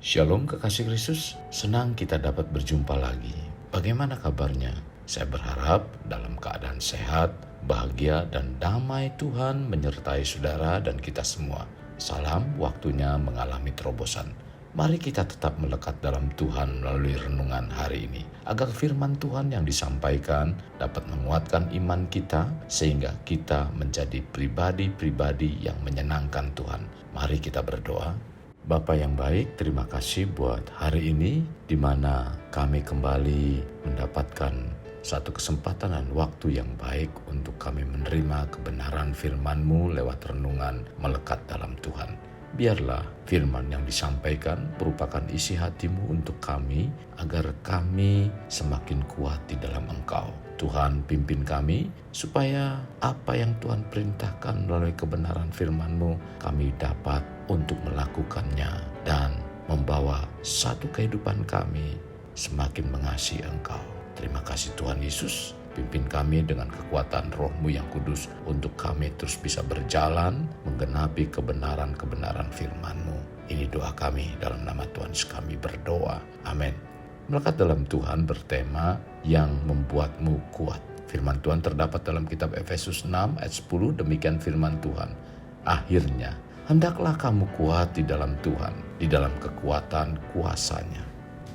Shalom kekasih Kristus, senang kita dapat berjumpa lagi. Bagaimana kabarnya? Saya berharap dalam keadaan sehat, bahagia, dan damai Tuhan menyertai saudara dan kita semua. Salam, waktunya mengalami terobosan. Mari kita tetap melekat dalam Tuhan melalui renungan hari ini, agar firman Tuhan yang disampaikan dapat menguatkan iman kita, sehingga kita menjadi pribadi-pribadi yang menyenangkan Tuhan. Mari kita berdoa. Bapa yang baik, terima kasih buat hari ini di mana kami kembali mendapatkan satu kesempatan dan waktu yang baik untuk kami menerima kebenaran firman-Mu lewat renungan melekat dalam Tuhan. Biarlah firman yang disampaikan merupakan isi hati-Mu untuk kami agar kami semakin kuat di dalam Engkau. Tuhan pimpin kami supaya apa yang Tuhan perintahkan melalui kebenaran firman-Mu kami dapat untuk melakukannya dan membawa satu kehidupan kami semakin mengasihi Engkau. Terima kasih Tuhan Yesus, pimpin kami dengan kekuatan Roh-Mu yang kudus untuk kami terus bisa berjalan menggenapi kebenaran-kebenaran firman-Mu. Ini doa kami, dalam nama Tuhan Yesus kami berdoa. Amin. Melekat dalam Tuhan bertema yang membuatmu kuat. Firman Tuhan terdapat dalam kitab Efesus 6 ayat 10, demikian firman Tuhan. Akhirnya, hendaklah kamu kuat di dalam Tuhan, di dalam kekuatan kuasa-Nya.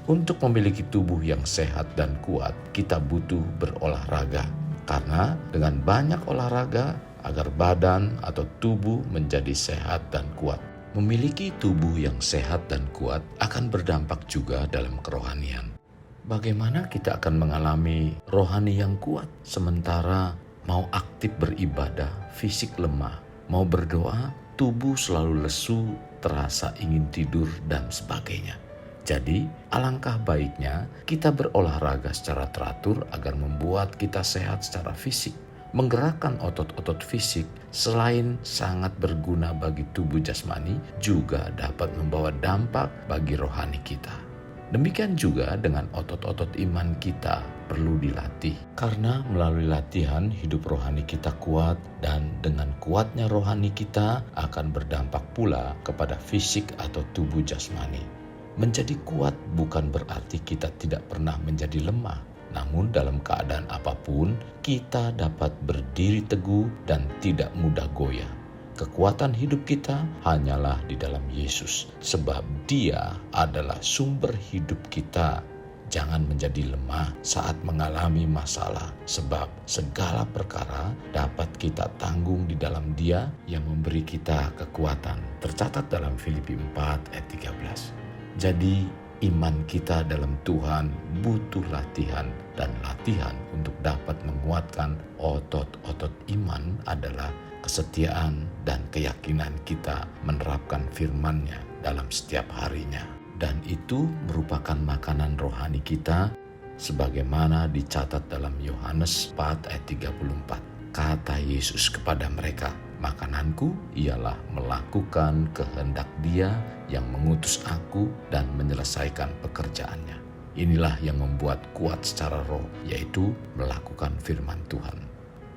Untuk memiliki tubuh yang sehat dan kuat, kita butuh berolahraga. Karena dengan banyak olahraga, agar badan atau tubuh menjadi sehat dan kuat. Memiliki tubuh yang sehat dan kuat akan berdampak juga dalam kerohanian. Bagaimana kita akan mengalami rohani yang kuat, sementara mau aktif beribadah, fisik lemah, mau berdoa, tubuh selalu lesu, terasa ingin tidur, dan sebagainya. Jadi, alangkah baiknya kita berolahraga secara teratur agar membuat kita sehat secara fisik. Menggerakkan otot-otot fisik selain sangat berguna bagi tubuh jasmani, juga dapat membawa dampak bagi rohani kita. Demikian juga dengan otot-otot iman kita perlu dilatih. Karena melalui latihan hidup rohani kita kuat, dan dengan kuatnya rohani kita akan berdampak pula kepada fisik atau tubuh jasmani. Menjadi kuat bukan berarti kita tidak pernah menjadi lemah. Namun dalam keadaan apapun, kita dapat berdiri teguh dan tidak mudah goyah. Kekuatan hidup kita hanyalah di dalam Yesus, sebab Dia adalah sumber hidup kita. Jangan menjadi lemah saat mengalami masalah, sebab segala perkara dapat kita tanggung di dalam Dia yang memberi kita kekuatan. Tercatat dalam Filipi 4 ayat 13. Jadi, iman kita dalam Tuhan butuh latihan, dan latihan untuk dapat menguatkan otot-otot iman adalah kesetiaan dan keyakinan kita menerapkan firman-Nya dalam setiap harinya. Dan itu merupakan makanan rohani kita sebagaimana dicatat dalam Yohanes 4 ayat 34. Kata Yesus kepada mereka, makananku ialah melakukan kehendak Dia yang mengutus aku dan menyelesaikan pekerjaannya. Inilah yang membuat kuat secara roh, yaitu melakukan firman Tuhan.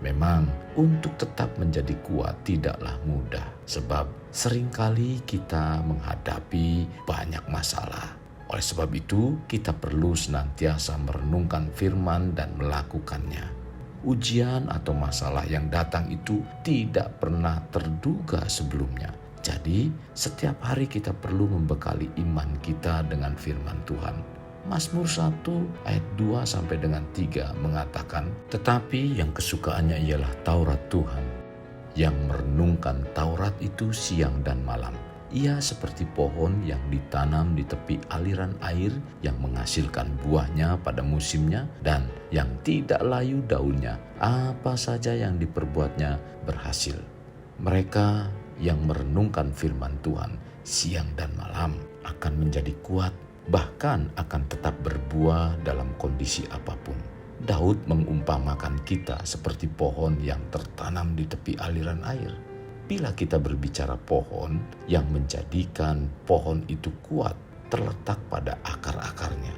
Memang untuk tetap menjadi kuat tidaklah mudah, sebab seringkali kita menghadapi banyak masalah. Oleh sebab itu, kita perlu senantiasa merenungkan firman dan melakukannya. Ujian atau masalah yang datang itu tidak pernah terduga sebelumnya. Jadi, setiap hari kita perlu membekali iman kita dengan firman Tuhan. Mazmur 1 ayat 2 sampai dengan 3 mengatakan, tetapi yang kesukaannya ialah Taurat Tuhan, yang merenungkan Taurat itu siang dan malam. Ia seperti pohon yang ditanam di tepi aliran air, yang menghasilkan buahnya pada musimnya dan yang tidak layu daunnya. Apa saja yang diperbuatnya berhasil. Mereka yang merenungkan firman Tuhan siang dan malam akan menjadi kuat, bahkan akan tetap berbuah dalam kondisi apapun. Daud mengumpamakan kita seperti pohon yang tertanam di tepi aliran air. Bila kita berbicara pohon, yang menjadikan pohon itu kuat terletak pada akar-akarnya.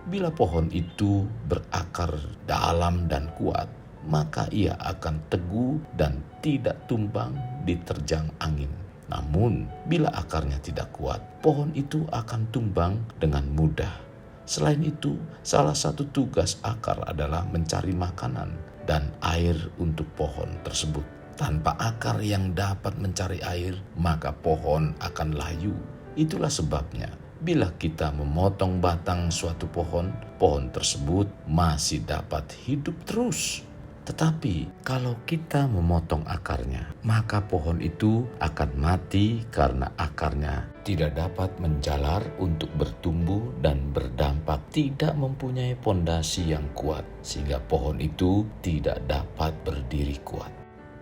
Bila pohon itu berakar dalam dan kuat, maka ia akan teguh dan tidak tumbang diterjang angin. Namun, bila akarnya tidak kuat, pohon itu akan tumbang dengan mudah. Selain itu, salah satu tugas akar adalah mencari makanan dan air untuk pohon tersebut. Tanpa akar yang dapat mencari air, maka pohon akan layu. Itulah sebabnya, bila kita memotong batang suatu pohon, pohon tersebut masih dapat hidup terus. Tetapi kalau kita memotong akarnya, maka pohon itu akan mati karena akarnya tidak dapat menjalar untuk bertumbuh dan berdampak, tidak mempunyai pondasi yang kuat, sehingga pohon itu tidak dapat berdiri kuat.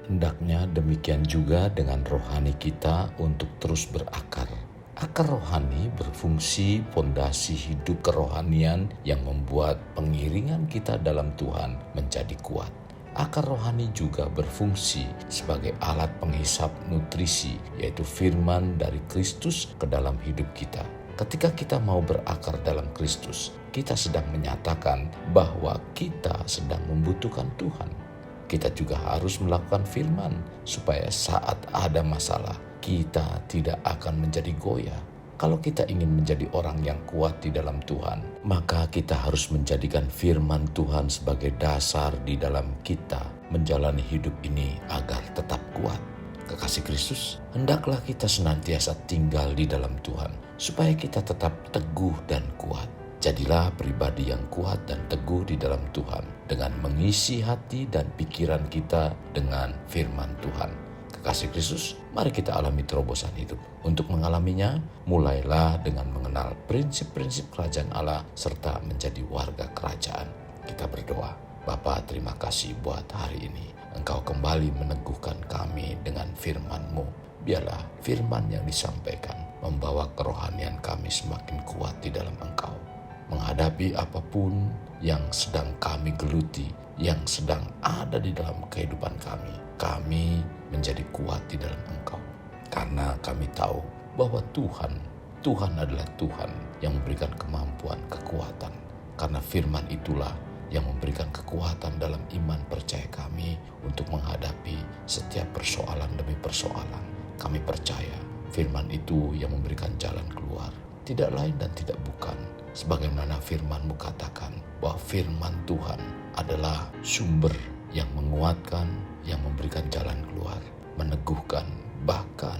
Hendaknya demikian juga dengan rohani kita untuk terus berakar. Akar rohani berfungsi pondasi hidup kerohanian yang membuat pengiringan kita dalam Tuhan menjadi kuat. Akar rohani juga berfungsi sebagai alat penghisap nutrisi, yaitu firman dari Kristus ke dalam hidup kita. Ketika kita mau berakar dalam Kristus, kita sedang menyatakan bahwa kita sedang membutuhkan Tuhan. Kita juga harus melakukan firman supaya saat ada masalah, kita tidak akan menjadi goyah. Kalau kita ingin menjadi orang yang kuat di dalam Tuhan, maka kita harus menjadikan firman Tuhan sebagai dasar di dalam kita menjalani hidup ini agar tetap kuat. Kekasih Kristus, hendaklah kita senantiasa tinggal di dalam Tuhan, supaya kita tetap teguh dan kuat. Jadilah pribadi yang kuat dan teguh di dalam Tuhan, dengan mengisi hati dan pikiran kita dengan firman Tuhan. Kekasih Kristus, mari kita alami terobosan hidup. Untuk mengalaminya, mulailah dengan mengenal prinsip-prinsip kerajaan Allah serta menjadi warga kerajaan. Kita berdoa. Bapa, terima kasih buat hari ini. Engkau kembali meneguhkan kami dengan firman-Mu. Biarlah firman yang disampaikan membawa kerohanian kami semakin kuat di dalam Engkau. Menghadapi apapun yang sedang kami geluti, yang sedang ada di dalam kehidupan kami menjadi kuat di dalam Engkau. Karena kami tahu bahwa Tuhan adalah Tuhan yang memberikan kemampuan, kekuatan. Karena firman itulah yang memberikan kekuatan dalam iman percaya kami untuk menghadapi setiap persoalan demi persoalan. Kami percaya firman itu yang memberikan jalan keluar. Tidak lain dan tidak bukan, sebagaimana firman-Mu katakan bahwa firman Tuhan adalah sumber yang menguatkan, yang memberikan jalan keluar, meneguhkan, bahkan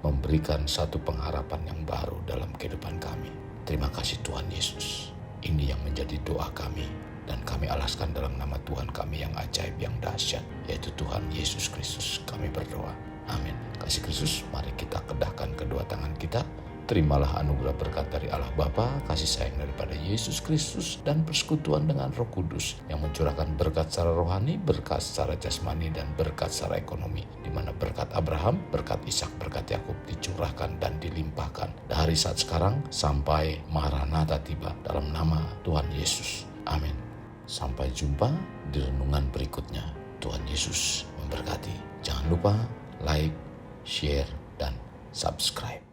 memberikan satu pengharapan yang baru dalam kehidupan kami. Terima kasih Tuhan Yesus. Ini yang menjadi doa kami, dan kami alaskan dalam nama Tuhan kami yang ajaib, yang dahsyat, yaitu Tuhan Yesus Kristus. Kami berdoa. Amin. Kasih Kristus, mari kita kedahkan kedua tangan kita. Terimalah anugerah berkat dari Allah Bapa, kasih sayang daripada Yesus Kristus, dan persekutuan dengan Roh Kudus yang mencurahkan berkat secara rohani, berkat secara jasmani, dan berkat secara ekonomi. Di mana berkat Abraham, berkat Ishak, berkat Yakub dicurahkan dan dilimpahkan dari saat sekarang sampai Maranatha tiba, dalam nama Tuhan Yesus. Amin. Sampai jumpa di renungan berikutnya. Tuhan Yesus memberkati. Jangan lupa like, share, dan subscribe.